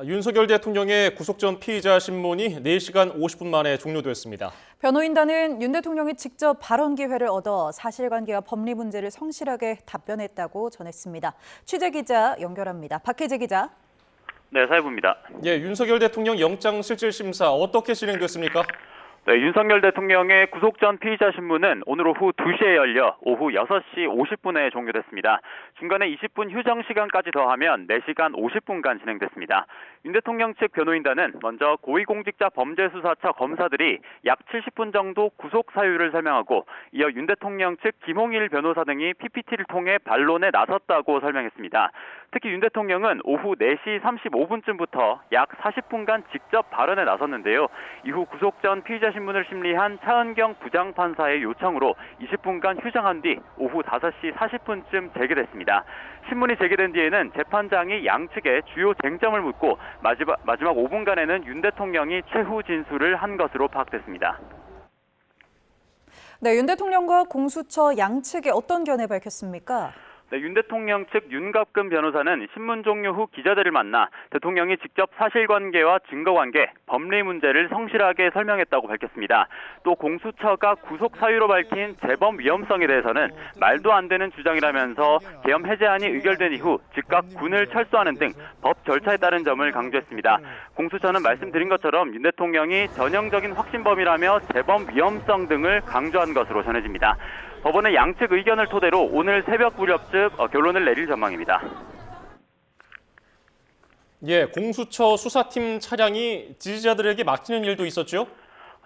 윤석열 대통령의 구속 전 피의자 신문이 4시간 50분 만에 종료됐습니다. 변호인단은 윤 대통령이 직접 발언 기회를 얻어 사실관계와 법리 문제를 성실하게 답변했다고 전했습니다. 취재기자 연결합니다. 박혜재 기자. 네, 사회부입니다. 윤석열 대통령 영장실질심사 어떻게 진행됐습니까? 네, 윤석열 대통령의 구속 전 피의자 신문은 오늘 오후 2시에 열려 오후 6시 50분에 종료됐습니다. 중간에 20분 휴정 시간까지 더하면 4시간 50분간 진행됐습니다. 윤 대통령 측 변호인단은 먼저 고위공직자범죄수사처 검사들이 약 70분 정도 구속 사유를 설명하고 이어 윤 대통령 측 김홍일 변호사 등이 PPT를 통해 반론에 나섰다고 설명했습니다. 특히 윤 대통령은 오후 4시 35분쯤부터 약 40분간 직접 발언에 나섰는데요. 이후 구속 전 피의자 신문을 심리한 차은경 부장판사의 요청으로 20분간 휴정한 뒤 오후 5시 40분쯤 재개됐습니다. 신문이 재개된 뒤에는 재판장이 양측의 주요 쟁점을 묻고 마지막 5분간에는 윤 대통령이 최후 진술을 한 것으로 파악됐습니다. 네, 윤 대통령과 공수처 양측에 어떤 견해 밝혔습니까? 네, 윤 대통령 측 윤갑근 변호사는 신문 종료 후 기자들을 만나 대통령이 직접 사실관계와 증거관계, 법리 문제를 성실하게 설명했다고 밝혔습니다. 또 공수처가 구속 사유로 밝힌 재범 위험성에 대해서는 말도 안 되는 주장이라면서 계엄 해제안이 의결된 이후 즉각 군을 철수하는 등 법 절차에 따른 점을 강조했습니다. 공수처는 말씀드린 것처럼 윤 대통령이 전형적인 확신범이라며 재범 위험성 등을 강조한 것으로 전해집니다. 법원의 양측 의견을 토대로 오늘 새벽 무렵쯤 결론을 내릴 전망입니다. 공수처 수사팀 차량이 지지자들에게 막히는 일도 있었죠?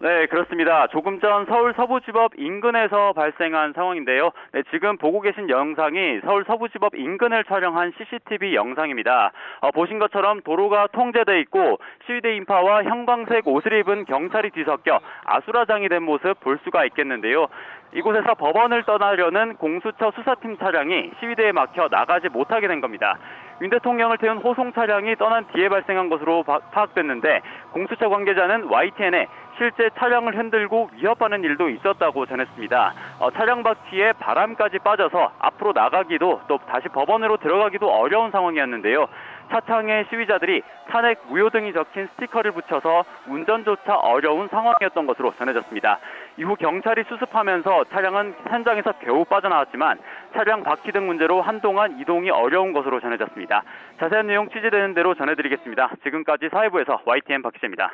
네, 그렇습니다. 조금 전 서울 서부지법 인근에서 발생한 상황인데요. 네, 지금 보고 계신 영상이 서울 서부지법 인근을 촬영한 CCTV 영상입니다. 보신 것처럼 도로가 통제돼 있고 시위대 인파와 형광색 옷을 입은 경찰이 뒤섞여 아수라장이 된 모습 볼 수가 있겠는데요. 이곳에서 법원을 떠나려는 공수처 수사팀 차량이 시위대에 막혀 나가지 못하게 된 겁니다. 윤 대통령을 태운 호송 차량이 떠난 뒤에 발생한 것으로 파악됐는데 공수처 관계자는 YTN에 실제 차량을 흔들고 위협하는 일도 있었다고 전했습니다. 차량 바퀴에 바람까지 빠져서 앞으로 나가기도 또 다시 법원으로 들어가기도 어려운 상황이었는데요. 차창에 시위자들이 탄핵 무효 등이 적힌 스티커를 붙여서 운전조차 어려운 상황이었던 것으로 전해졌습니다. 이후 경찰이 수습하면서 차량은 현장에서 겨우 빠져나왔지만 차량 바퀴 등 문제로 한동안 이동이 어려운 것으로 전해졌습니다. 자세한 내용 취재되는 대로 전해드리겠습니다. 지금까지 사회부에서 YTN 박희재입니다.